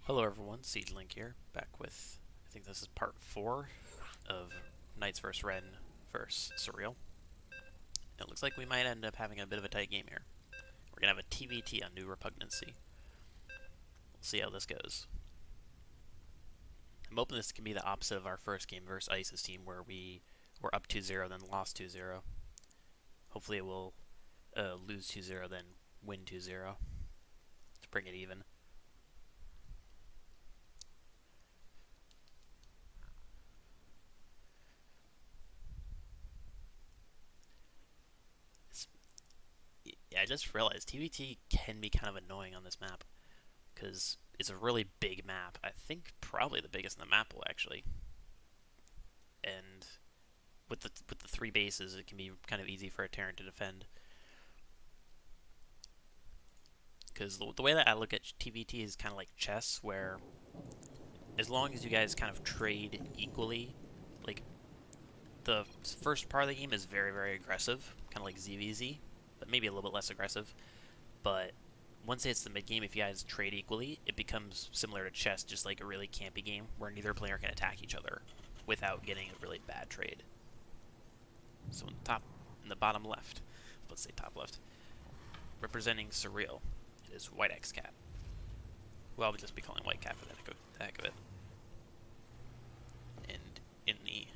Hello everyone, Link here, back with, I think this is part 4 of Knights vs. Ren vs. Surreal. It looks like we might end up having a bit of a tight game here. We're going to have a TVT on New Repugnancy. We'll see how this goes. I'm hoping this can be the opposite of our first game versus Ice's team, where we were up 2-0, then lost 2-0. Hopefully it will lose 2-0, then win 2-0 to bring it even. Yeah, I just realized TVT can be kind of annoying on this map because it's a really big map. I think probably the biggest in the map, actually. And with the three bases, it can be kind of easy for a Terran to defend. Because the way that I look at TVT is kind of like chess, where as long as you guys kind of trade equally, like the first part of the game is very, very aggressive, kind of like ZVZ, but maybe a little bit less aggressive. But once it's the mid game, if you guys trade equally, it becomes similar to chess, just like a really campy game where neither player can attack each other without getting a really bad trade. So in the bottom left, let's say top left, representing Surreal, it is Whitexcat. Well, I'll just be calling Whitecap for the heck of it. And in the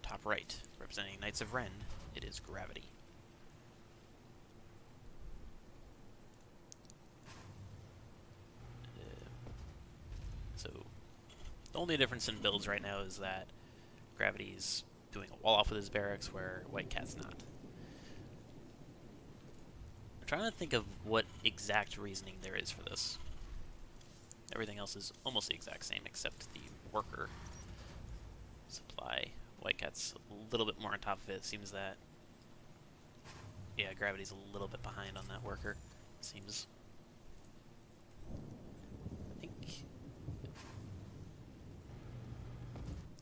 top right, representing Knights of Ren, it is Gravity. So the only difference in builds right now is that Gravity's doing a wall off with his barracks, where Whitecat's not. I'm trying to think of what exact reasoning there is for this. Everything else is almost the exact same except the worker supply. Whitecat's a little bit more on top of it. It seems that, yeah, Gravity's a little bit behind on that worker, it seems. I think.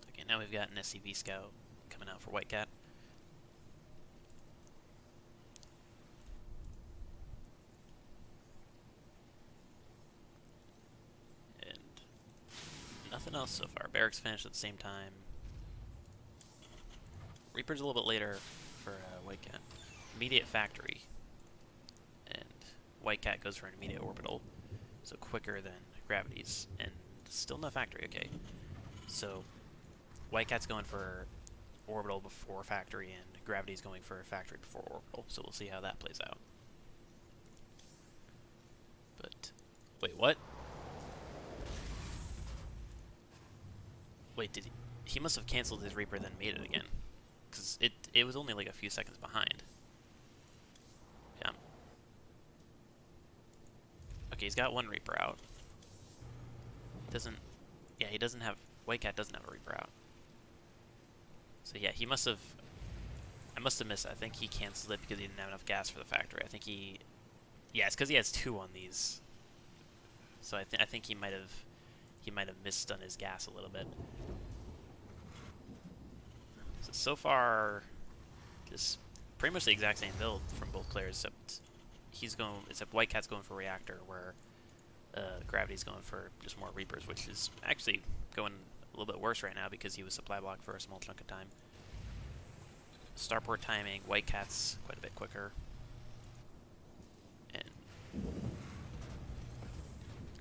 Okay, now we've got an SCV scout coming out for Whitecat. And nothing else so far. Barracks finished at the same time. Reaper's a little bit later for Whitecat. Immediate factory. And Whitecat goes for an immediate orbital. So quicker than Gravity's. And still no factory, okay. So Whitecat's going for orbital before factory, and Gravity's going for factory before orbital. So we'll see how that plays out. But, wait, what? Wait, he must have canceled his Reaper then made it again. Because it was only like a few seconds behind. Yeah. Okay, he's got one Reaper out. He doesn't have, Whitecat doesn't have a Reaper out. So yeah, I must have missed it. I think he canceled it because he didn't have enough gas for the factory. I think yeah, it's because he has two on these. So I think he might have missed on his gas a little bit. So far, just pretty much the exact same build from both players, except Whitecat's going for reactor, where Gravity's going for just more Reapers, which is actually going a little bit worse right now because he was supply block for a small chunk of time. Starport timing, Whitecat's quite a bit quicker. And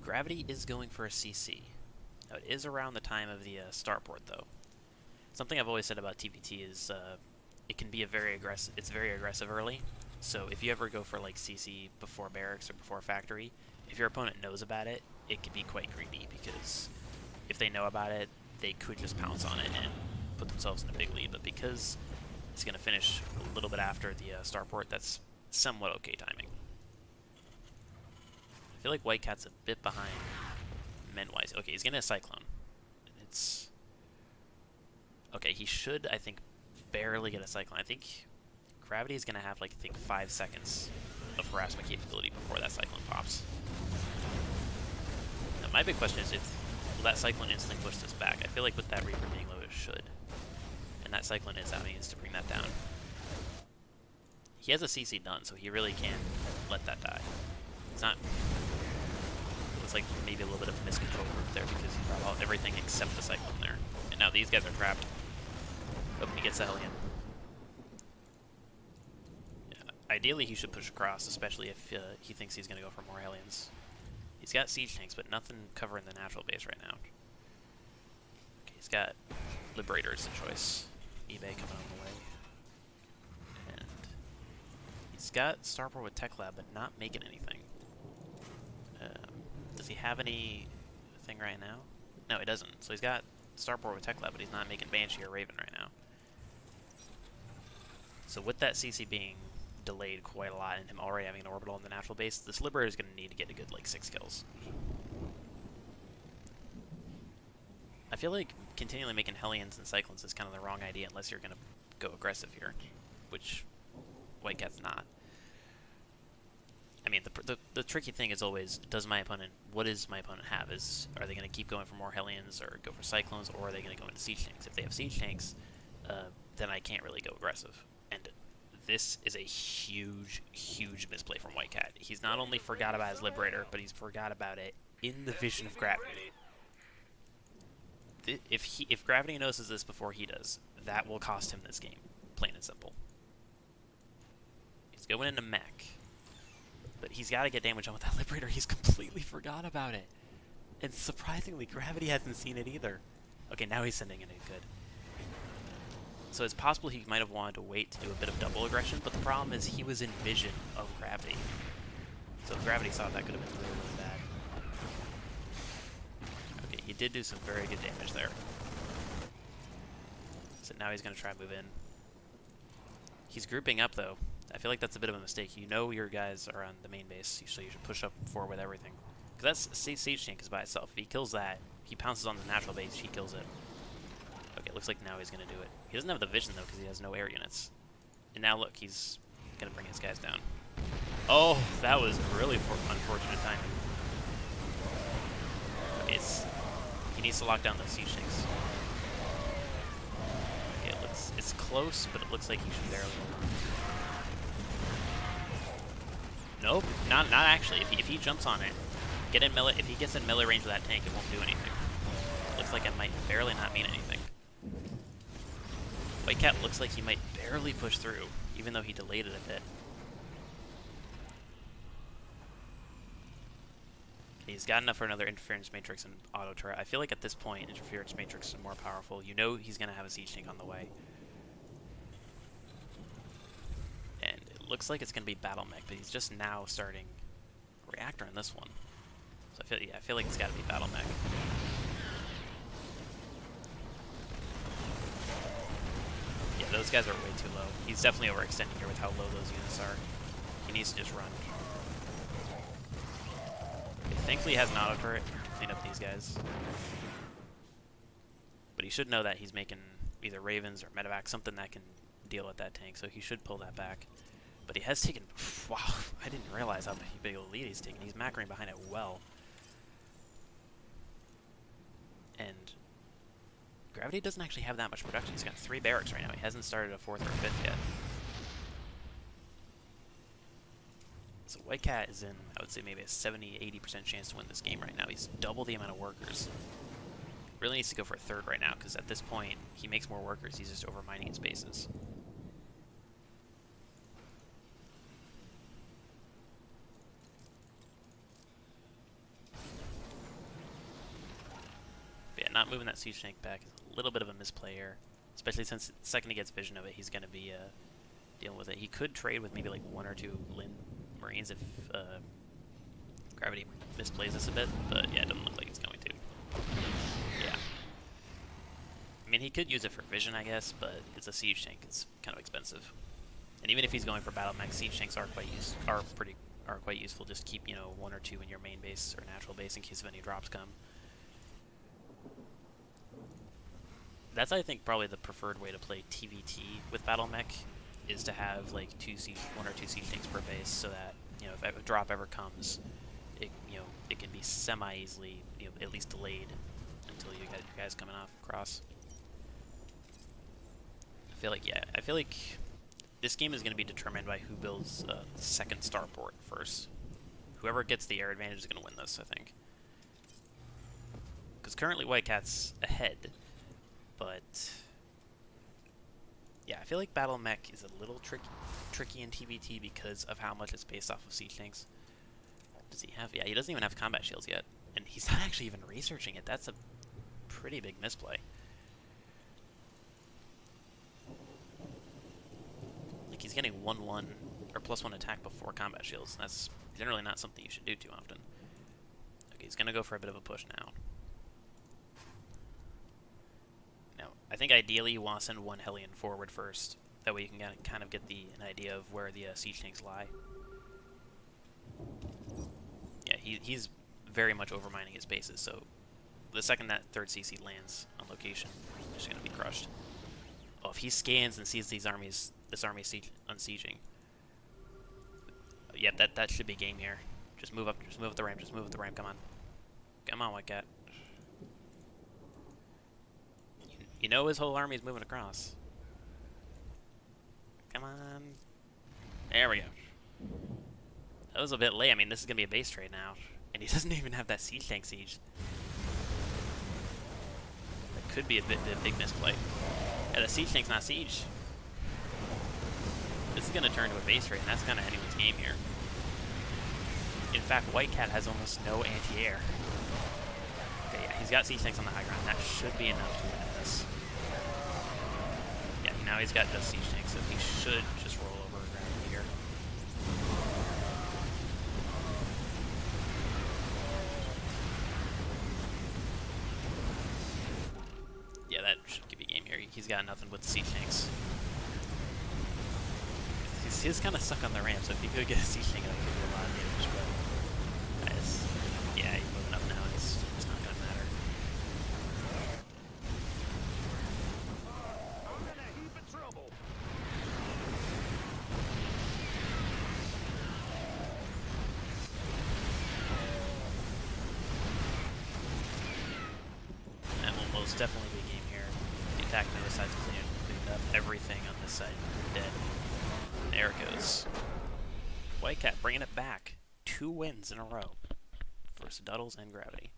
Gravity is going for a CC. Now, it is around the time of the starport, though. Something I've always said about TVT is it can be it's very aggressive early. So if you ever go for like CC before barracks or before factory, if your opponent knows about it, it can be quite greedy, because if they know about it, they could just pounce on it and put themselves in a big lead. But because it's going to finish a little bit after the starport, that's somewhat okay timing. I feel like Whitecat's a bit behind men-wise. Okay, he's getting a Cyclone. It's... Okay, he should, I think, barely get a Cyclone. I think Gravity is going to have, like, I think 5 seconds of harassment capability before that Cyclone pops. Now, my big question is, will that Cyclone instantly push this back? I feel like with that Reaper being low, it should. And that Cyclone is out, he needs to bring that down. He has a CC done, so he really can't let that die. It's not... looks like maybe a little bit of a miscontrol group there because he brought out everything except the Cyclone there. And now these guys are trapped. Oh, he gets the Hellion. Yeah, ideally, he should push across, especially if he thinks he's going to go for more Hellions. He's got siege tanks, but nothing covering the natural base right now. Okay, he's got Liberators a choice. eBay coming on the way. And he's got Starport with Tech Lab, but not making anything. Does he have anything right now? No, he doesn't. So he's got Starport with Tech Lab, but he's not making Banshee or Raven right now. So with that CC being delayed quite a lot and him already having an orbital in the natural base, this Liberator is going to need to get a good, like, 6 kills. I feel like continually making Hellions and Cyclones is kind of the wrong idea unless you're going to go aggressive here, which Whitecat's not. I mean, the tricky thing is always, what does my opponent have? Are they going to keep going for more Hellions or go for Cyclones, or are they going to go into Siege Tanks? If they have Siege Tanks, then I can't really go aggressive. And this is a huge, huge misplay from Whiteccat. He's not only forgot about his Liberator, but he's forgot about it in the Vision of Gravity. If Gravity notices this before he does, that will cost him this game, plain and simple. He's going into mech. But he's got to get damage on with that Liberator. He's completely forgot about it. And surprisingly, Gravity hasn't seen it either. Okay, now he's sending it in good. So it's possible he might have wanted to wait to do a bit of double aggression, but the problem is he was in vision of Gravity. So if Gravity saw it, that could have been really, really bad. Okay, he did do some very good damage there. So now he's going to try to move in. He's grouping up, though. I feel like that's a bit of a mistake. You know your guys are on the main base, so you should push up forward with everything. Because that's Siege Tank is by itself. If he kills that, he pounces on the natural base, he kills it. Okay, looks like now he's going to do it. He doesn't have the vision, though, because he has no air units. And now, look, he's going to bring his guys down. Oh, that was really unfortunate timing. Okay, he needs to lock down those Siege Tanks. Okay, it's close, but it looks like he should barely. Nope, not actually. If he jumps on it, if he gets in melee range with that tank, it won't do anything. Looks like it might barely not mean anything. Whiteccat looks like he might barely push through, even though he delayed it a bit. He's got enough for another Interference Matrix and Auto Turret. I feel like at this point, Interference Matrix is more powerful. You know he's going to have a Siege Tank on the way. And it looks like it's going to be Battle Mech, but he's just now starting Reactor in this one. So I feel like it's got to be Battle Mech. Yeah, those guys are way too low. He's definitely overextending here with how low those units are. He needs to just run. Thankfully he has an auto turret to clean up these guys. But he should know that he's making either Ravens or Medevac, something that can deal with that tank, so he should pull that back. But he has taken... Wow, I didn't realize how big a lead he's taken. He's macroing behind it well. And Gravity doesn't actually have that much production. He's got 3 barracks right now. He hasn't started a 4th or a 5th yet. So Whiteccat is in, I would say, maybe a 70-80% chance to win this game right now. He's double the amount of workers. Really needs to go for a 3rd right now, because at this point, he makes more workers. He's just over-mining his bases. But yeah, not moving that Siege Tank back is a little bit of a misplay here. Especially since the second he gets vision of it, he's going to be dealing with it. He could trade with maybe like 1 or 2 Lin Marines if Gravity misplays this a bit, but yeah, it doesn't look like it's going to. Yeah. I mean, he could use it for vision, I guess, but it's a Siege Tank. It's kind of expensive. And even if he's going for Battle Mech, Siege Tanks are quite useful. Just keep, 1 or 2 in your main base or natural base in case of any drops come. That's, I think, probably the preferred way to play TVT with Battle Mech, is to have like 1 or 2 Siege Tanks per base, so that if a drop ever comes, it can be semi-easily at least delayed until you got your guys coming across. I feel like this game is going to be determined by who builds the second starport first. Whoever gets the air advantage is going to win this, I think. Because currently Whitecat's ahead, but yeah, I feel like Battle Mech is a little tricky in TVT because of how much it's based off of siege tanks. Does he have? Yeah, he doesn't even have combat shields yet, and he's not actually even researching it. That's a pretty big misplay. Like, he's getting 1-1 or +1 attack before combat shields. That's generally not something you should do too often. Okay, he's gonna go for a bit of a push now. Now, I think ideally you want to send one Hellion forward first. That way you can kind of get an idea of where the siege tanks lie. Yeah, he's very much overmining his bases, so the second that third CC lands on location, he's just going to be crushed. Oh, if he scans and sees this army unsieging, yeah, that should be game here. Just move up the ramp, come on. Come on, Whiteccat. You know his whole army is moving across. Come on. There we go. That was a bit late. I mean, this is going to be a base trade now. And he doesn't even have that siege tank siege. That could be a big misplay. Yeah, the siege tank's not siege. This is going to turn to a base trade, and that's kind of anyone's game here. In fact, Whiteccat has almost no anti-air. Okay, yeah, he's got siege tanks on the high ground. That should be enough to win this. Yeah, now he's got just siege tanks, so he should just roll over around here. Yeah, that should give you a game here. He's got nothing but siege tanks. He's kind of stuck on the ramp, so if he could get a siege tank, that could do a lot of damage, but yeah, he's moving up now, it's not going to matter. That will most definitely be a game here. The attack on the other side's cleaned up. Everything on this side dead. There it goes. Whiteccat bringing it back. 2 wins in a row versus Duddles and Gravity.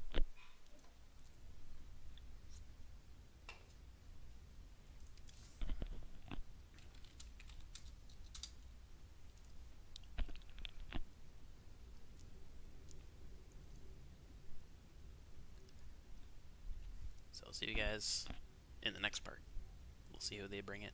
So I'll see you guys in the next part. We'll see who they bring in.